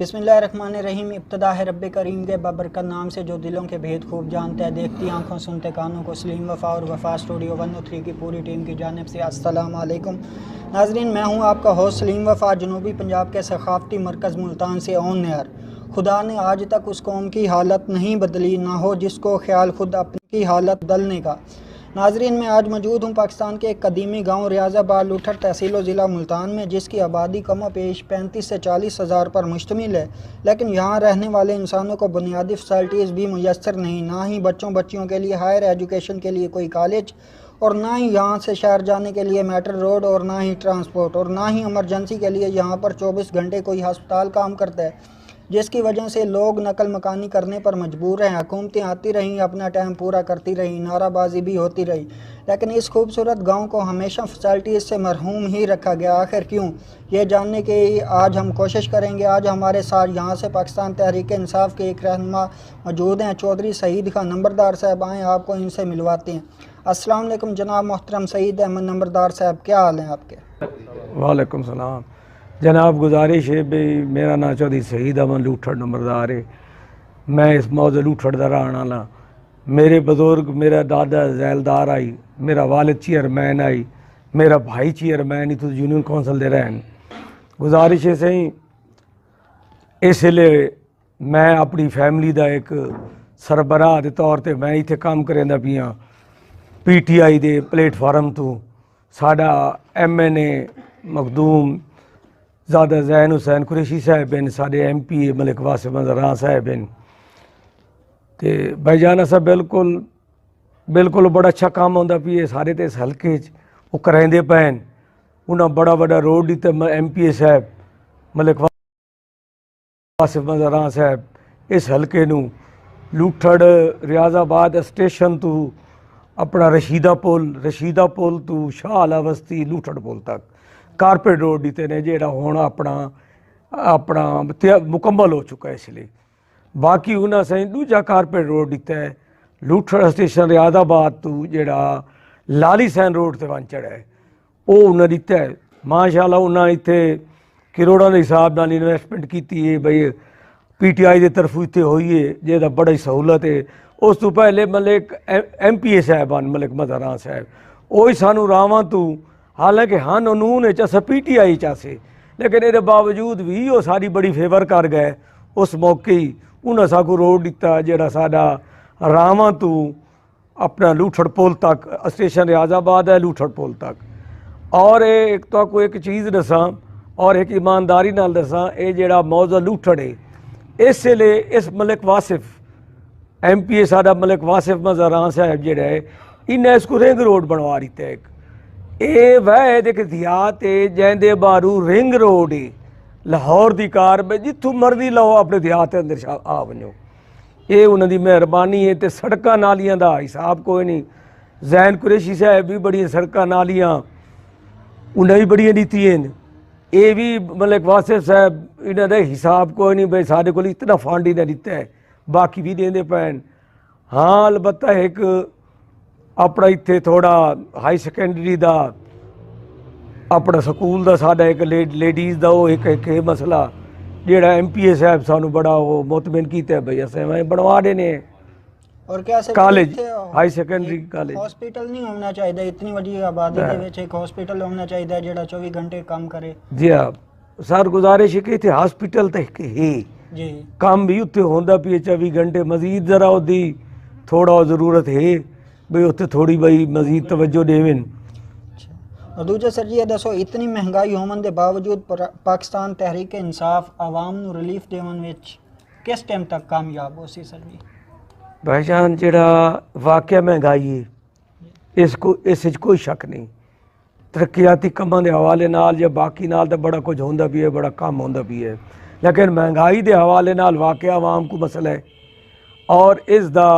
بسم اللہ الرحمن الرحیم. ابتدا ہے رب کریم کے بابرکت نام سے جو دلوں کے بھید خوب جانتا ہے. دیکھتی آنکھوں سنتے کانوں کو سلیم وفا اور وفا اسٹوڈیو 103 کی پوری ٹیم کی جانب سے السلام علیکم. ناظرین، میں ہوں آپ کا ہوسٹ سلیم وفا، جنوبی پنجاب کے ثقافتی مرکز ملتان سے آن ایئر. خدا نے آج تک اس قوم کی حالت نہیں بدلی، نہ ہو جس کو خیال خود اپنی کی حالت بدلنے کا. ناظرین، میں آج موجود ہوں پاکستان کے ایک قدیمی گاؤں ریاض آباد لوٹھڑ تحصیل و ضلع ملتان میں، جس کی آبادی کم و بیش 35 سے 40 ہزار پر مشتمل ہے. لیکن یہاں رہنے والے انسانوں کو بنیادی فیسلٹیز بھی میسر نہیں، نہ ہی بچوں کے لیے ہائر ایجوکیشن کے لیے کوئی کالج، اور نہ ہی یہاں سے شہر جانے کے لیے میٹر روڈ، اور نہ ہی ٹرانسپورٹ، اور نہ ہی ایمرجنسی کے لیے یہاں پر 24 گھنٹے کوئی ہسپتال کام کرتا ہے، جس کی وجہ سے لوگ نقل مکانی کرنے پر مجبور ہیں. حکومتیں آتی رہیں، اپنا ٹائم پورا کرتی رہیں، نعرہ بازی بھی ہوتی رہی، لیکن اس خوبصورت گاؤں کو ہمیشہ فیسلٹیز سے محروم ہی رکھا گیا. آخر کیوں؟ یہ جاننے کی آج ہم کوشش کریں گے. آج ہمارے ساتھ یہاں سے پاکستان تحریک انصاف کے ایک رہنما موجود ہیں، چودھری سعید خان نمبردار صاحب. آئیں آپ کو ان سے ملواتے ہیں. السلام علیکم جناب محترم سعید احمد نمبردار صاحب، کیا حال ہیں آپ کے؟ وعلیکم السلام جناب. گزارش ہے بھئی، میرا نام چودھری سعید احمد لوٹھڑ نمبردار ہے. میں اس موضوع لوٹھڑ دا رہن والا. میرے بزرگ، میرا دادا ذیلدار آئی، میرا والد چیئرمین آئی، میرا بھائی چیئرمین ہی تو یونین کونسل دے رہن. گزارش ہے صحیح، اس لیے میں اپنی فیملی دا ایک سربراہ دے طور تے میں اتنے کام کریندا پیاں. پی ٹی آئی دے پلیٹ فارم تو ساڈا M N A Makhdoom Zada Zain Hussain Qureshi Sahib ہیں، ساڈے ایم پی اے ملک واسف مظہراں صاحب ہیں. تے بھائی جان صاحب بالکل بڑا اچھا کام ہوندا پی ہے سارے تے اس حلقے چ وہ کریندے پین. انہاں بڑا روڈ دیتا ایم پی اے صاحب ملک واسف مظہراں صاحب اس حلقے نو لوٹھڑ ریاض آباد اسٹیشن تو اپنا رشیدہ پول تو شاہ آلا وسطی لوٹھڑ پول تک کارپیٹ روڈ دیتے نے، جیڑا ہون اپنا مکمل ہو چکا ہے. اس لیے باقی انہاں سے دوجا کارپیٹ روڈ دیتا ہے لوٹھڑ اسٹیشن ریاض آباد تو جیڑا لالی سین روڈ تے ون چڑھا ہے، وہ انہاں دیتا ہے. ماشاءاللہ انہاں اتنے کروڑاں دے حساب نال انویسٹمنٹ کیتی ہے. بھئی پی ٹی آئی دے طرفوں اتنے ہوئی ہے جیڑا بڑی سہولت ہے. اس تو پہلے ملک ایم پی اے صاحبان ملک مظہراں صاحب وہی سانو راواں تو، حالانکہ ہن انہوں نے چاسا پی ٹی آئی چاسے، لیکن یہ باوجود بھی وہ ساری بڑی فیور کر گئے. اس موقع ہی انہاں ساکو روڈ دیتا جیڑا ساڈا راواں تو اپنا لوٹھڑ پول تک اسٹیشن ریاض آباد ہے لوٹھڑ پول تک. اور ایک تو کو ایک چیز دساں اور ایک ایمانداری نال دساں، اے جیڑا موضوع لوٹھڑ ہے اس لیے اس ملک واسف ایم پی اے ساڈا ملک واسف مظہراں صاحب جیڑا ہے انہیں اس کو رنگ روڈ بنوا دیتا ہے. اے واحد ایک دیہات ہے جیندے بارو رنگ روڈ ہے. لاہور دی کار میں جتھوں مرضی لو اپنے دیہات اندر آ ونجو. یہ انہوں دی مہربانی ہے. تے سڑکاں نالیاں دا حساب کوئی نہیں. زین قریشی صاحب بھی بڑی سڑکاں نالیاں انہیں بھی بڑی دیتی ہیں. یہ بھی ملک واسف صاحب انہوں دا حساب کوئی نہیں. بھائی سارے کو اتنا فنڈ ہی نہ دیتا ہے، باقی بھی دیندے پین. ہاں البتہ ایک اپنا اتنے تھوڑا ہائی سیکنڈری دا اپنا سکول دا ساڈا ایک لیڈیز دا وہ ایک مسئلہ جیڑا ایم پی اے صاحب سانو بڑا وہ مطمئن کیتا ہے بھئی اسے بنوا دینے ہیں. اور کیا college high secondary college hospital نہیں ہونا چاہیے؟ اتنی بڑی آبادی دے وچ ایک ہاسپٹل ہونا چاہیے جیڑا 24 گھنٹے کام کرے. جی ہاں سر گزارش ہے کہ اتنے ہاسپٹل تک ہے جی کام بھی اتنے ہوندا پی 24 گھنٹے. مزید ذرا دی تھوڑا ضرورت ہے بھئی اتنے تھوڑی بھئی مزید توجہ دیویں. اور دوجا سر جی یہ دسو، اتنی مہنگائی ہومن دے باوجود پاکستان تحریک انصاف عوام نو ریلیف دیون وچ کس ٹائم تک کامیاب ہو سی سر جی؟ بھائی جان جڑا واقعہ مہنگائی ہے اس کوئی شک نہیں. ترقیاتی کاماں دے حوالے نال یا باقی نال تے بڑا کچھ ہوندا بھی ہے، بڑا کام ہوندا بھی ہے، لیکن مہنگائی دے حوالے نال واقعہ عوام کو مسئلہ ہے. اور اس دا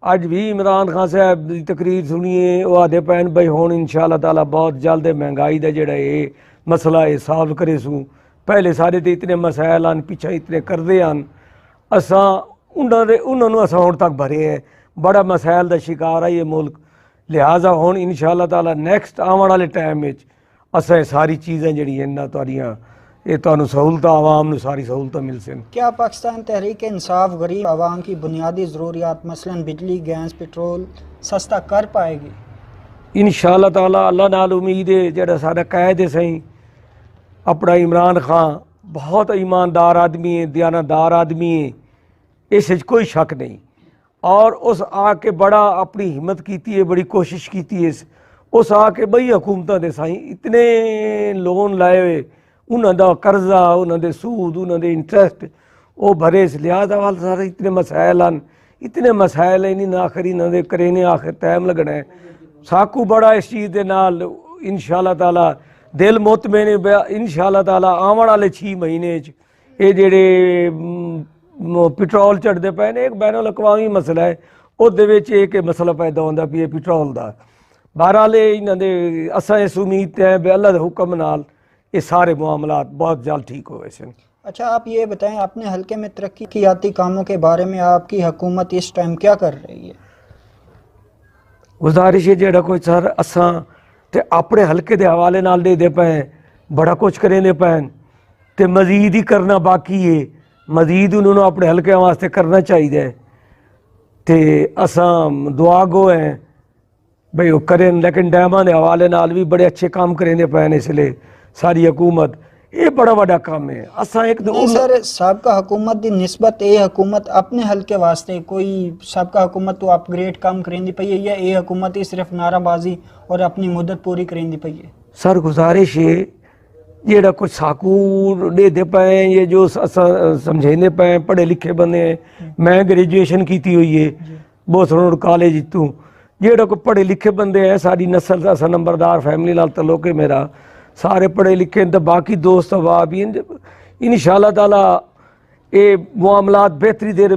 اج بھی عمران خان صاحب دی تقریر سنیے، وہ آدھے پین بھائی ہون انشاءاللہ تعالیٰ بہت جلد مہنگائی دا جڑا ہے مسئلہ ہے سالو کرے سوں. پہلے سارے تے اتنے مسائل آن پیچھے اتنے کردے آن، اساں انہوں نے اساں ہون تک بھرے ہیں. بڑا مسائل دا شکار ہے یہ ملک. لہٰذا ہون انشاءاللہ تعالیٰ نیکسٹ آون والے ٹائم وچ اساں ساری چیزیں جڑی ہیں نا تواڈیاں یہ تمہیں سہولت عوام نو ساری سہولت مل سن. کیا پاکستان تحریک انصاف غریب عوام کی بنیادی ضروریات مثلا بجلی گیس پٹرول سستا کر پائے گی؟ انشاءاللہ تعالیٰ اللہ نال امید ہے. جڑا سارا قائد ہے سہیں اپنا عمران خان بہت ایماندار آدمی ہے, دیانتدار آدمی ہے, اس وچ کوئی شک نہیں. اور اس آ کے بڑا اپنی ہمت کیتی ہے, بڑی کوشش کیتی ہے. اس آ کے بئی حکومتاں دے سائیں اتنے لون لائے ہوئے, انہاں دا قرضہ, انہاں دے سود, انہاں دے انٹرسٹ وہ بھرے. اس لحاظ وال سارے اتنے مسائل ہیں, اتنے مسائل ہیں انہاں آخر انہاں دے کرینے آخر ٹائم لگنا ہے. ساکو بڑا اس چیز دے نال انشاءاللہ تعالیٰ دل مطمئن ہے. انشاءاللہ تعالیٰ آون والے 6 مہینے یہ جڑے پٹرول چڑھتے پے نے ایک بین الاقوامی مسئلہ ہے, اس دے وچ ایک مسئلہ پیدا ہوندا پیا پٹرول دا. بہرحال انہاں دے اساں اس امید تے ہیں بے اللہ دے حکم نال یہ سارے معاملات بہت جلد ٹھیک ہوئے سن. اچھا آپ یہ بتائیں اپنے حلقے میں ترقیاتی کاموں کے بارے میں آپ کی حکومت اس ٹائم کیا کر رہی ہے؟ گزارش ہے جڑا کوئی سر اساں تے اپنے حلقے دے حوالے نال دے پے بڑا کچھ کریں دے پے تے مزید ہی کرنا باقی ہے. مزید انہوں نے اپنے حلقے واسطے کرنا چاہیے تے اساں دعا گو ہیں بھئی وہ کریں. لیکن ڈیماں دے حوالے نال بھی بڑے اچھے کام کریں دے پے اس لیے ساری حکومت یہ بڑا بڑا کام ہے. اساں ایک نہیں سر سابقہ حکومت دی نسبت اے حکومت اپنے حلقے واسطے کوئی سابقہ حکومت تو اپ گریڈ کام کریں دی پئی ہے یا اے حکومت ہی صرف نعرہ بازی اور اپنی مدت پوری کریں دی پئی ہے؟ سر گزارش ہے جیڑا کچھ ساکو دے پے یہ جو سمجھینے پے پڑھے لکھے بندے ہیں. میں گریجویشن کیتی ہوئی ہے بوسروڈ کالج تو. جیڑا کوئی پڑھے لکھے بندے ہیں ساری نسل اسا نمبردار فیملی نال تعلق ہے میرا, سارے پڑھے لکھے ہیں. تو باقی دوست احباب بھی انشاءاللہ تعالیٰ یہ معاملات بہتری دیر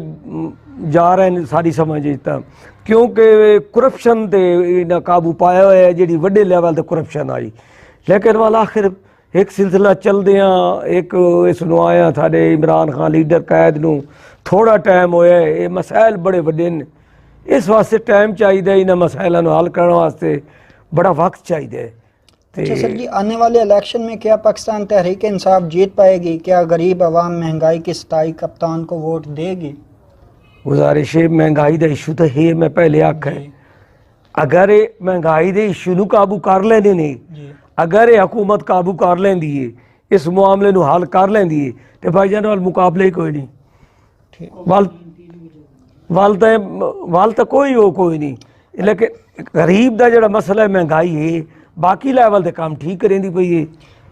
جا رہے ہیں ساری سمجھتا, کیونکہ کرپشن تے قابو پایا ہوا ہے جیڑی وڈے لیول تے کرپشن آئی. لیکن والا آخر ایک سلسلہ چل دیاں ایک اس نو آیا تھاڑے عمران خان لیڈر قائد نو تھوڑا ٹائم ہویا ہے. یہ مسائل بڑے وڈے نے, اس واسطے ٹائم چاہیے انہاں مسائلوں نو حل کرنے واسطے بڑا وقت چاہیے. اچھا سر جی آنے والے الیکشن میں کیا پاکستان تحریک انصاف جیت پائے گی؟ کیا غریب عوام مہنگائی کی ستائی کپتان کو ووٹ دے گی؟ گزارش ہے مہنگائی دا ایشو تو ہے, میں پہلے آکھا ہے اگر مہنگائی دے ایشو نو قابو کر لینے نے, اگر یہ حکومت قابو کر لیندی ہے اس معاملے نو حل کر لیندی ہے تو بھائی جان وال مقابلے ہی کوئی نہیں. وال تو کوئی نہیں. لیکن غریب دا جڑا مسئلہ ہے مہنگائی ہے باقی لیول دے کام ٹھیک کریں دی پئی ہے.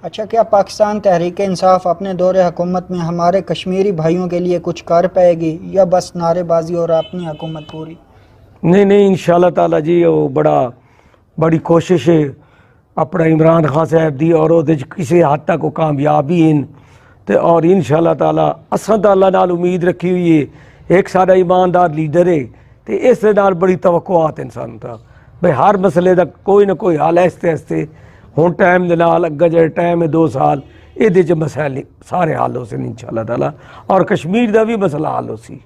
اچھا کیا پاکستان تحریک انصاف اپنے دور حکومت میں ہمارے کشمیری بھائیوں کے لیے کچھ کر پائے گی یا بس نعرے بازی اور اپنی حکومت پوری؟ نہیں انشاءاللہ تعالیٰ جی وہ بڑی کوشش ہے اپنا عمران خان صاحب دی اور وہ کسی حد تک وہ کامیابی ہیں تے اور انشاءاللہ تعالیٰ اساں تے اللہ نال امید رکھی ہوئی ہے. ایک سارا ایماندار لیڈر ہے تے اس دے نال بڑی توقعات انسان تا بھئی ہر مسئلے دا کوئی نہ کوئی حل ایستے ہن ٹائم دے نال اگا جڑا ٹائم ہے 2 سال یہ دے مسائل سارے حل ہو سن انشاءاللہ تعالیٰ, اور کشمیر دا بھی مسئلہ حل ہو سی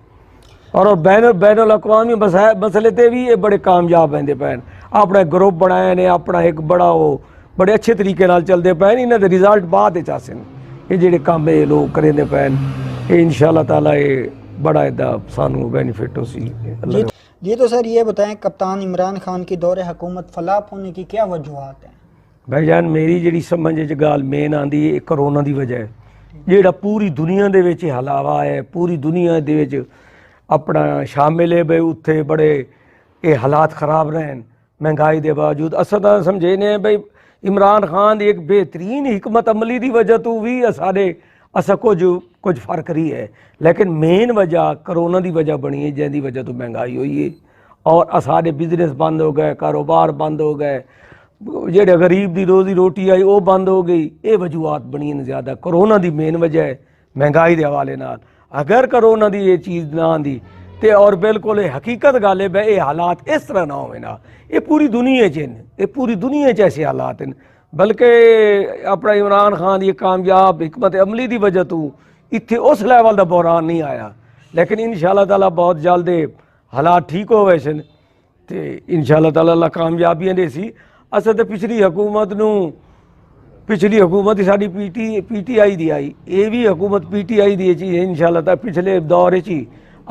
اور بین الاقوامی مسئلے تے بھی یہ بڑے کامیاب ہیں پین. اپنا گروپ بنایا نے اپنا ایک بڑا وہ بڑے اچھے طریقے نال چلتے پے. انہاں دے رزلٹ بعد وچ آسن یہ جڑے کام یہ لوگ کریں دے پین یہ انشاءاللہ تعالیٰ یہ بڑا ادا سانو بینیفٹ ہو سی. جی تو سر یہ بتائیں کپتان عمران خان کی دور حکومت فلاپ ہونے کی کیا وجوہات ہیں؟ بھائی جان میری جڑی سمجھ گال مین آندی ہے کرونا دی وجہ ہے جڑا پوری دنیا دے وچ ہلاوا ہے, پوری دنیا دے وچ اپنا شامل ہے بھئی اتھے بڑے یہ حالات خراب رہن مہنگائی دے باوجود. اساں تا سمجھینے بھئی عمران خان دی ایک بہترین حکمت عملی دی وجہ تو بھی اسا کچھ فرق رہی ہے, لیکن مین وجہ کرونا دی وجہ بنی ہے جن دی وجہ تو مہنگائی ہوئی ہے اور سارے بزنس بند ہو گئے, کاروبار بند ہو گئے, جڑے غریب دی روزی روٹی آئی وہ بند ہو گئی. یہ وجوہات بنی ہیں زیادہ. کرونا دی مین وجہ ہے مہنگائی دے حوالے نال. اگر کرونا دی یہ چیز نہ آندی تے اور بالکل حقیقت غالب ہے یہ حالات اس طرح نہ ہوئے نا. یہ پوری دنیا یہ پوری دنیا ایسے حالات ہیں, بلکہ اپنا عمران خان یہ کامیاب حکمت عملی دی وجہ تو اتنے اس لیول دا بحران نہیں آیا. لیکن انشاءاللہ تعالیٰ بہت جلد حالات ٹھیک ہو گئے سن تے انشاءاللہ تعالیٰ اللہ کامیابیاں دے سی. اساں تے پچھلی حکومت نو پچھلی حکومت ہی ساری پی ٹی آئی دی آئی، یہ بھی حکومت پی ٹی آئی دی چی انشاءاللہ تعالی پچھلے دور چی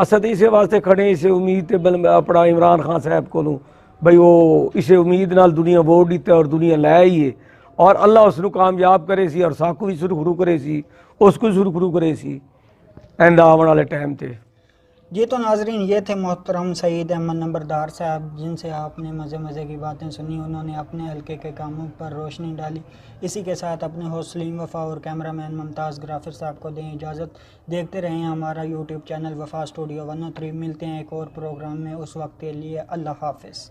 اسد اسے واسطے کھڑے اسے امید تے اپنا عمران خان صاحب کو بھئی وہ اسے امید نال دنیا ووٹ دیتے اور دنیا لے آئی ہے اور اللہ اس کو کامیاب کرے سی اور ساکو بھی سرخرو کرے سی اس کو سرخرو کرے سی آئندہ آنے والے ٹائم تے۔ جی تو ناظرین یہ تھے محترم سعید احمد نمبردار صاحب جن سے آپ نے مزے کی باتیں سنی، انہوں نے اپنے حلقے کے کاموں پر روشنی ڈالی۔ اسی کے ساتھ اپنے ہوسٹ سلیم وفا اور کیمرہ مین ممتاز گرافر صاحب کو دیں اجازت، دیکھتے رہیں ہمارا یوٹیوب چینل وفا اسٹوڈیو 103۔ ملتے ہیں ایک اور پروگرام میں، اس وقت کے لیے اللہ حافظ۔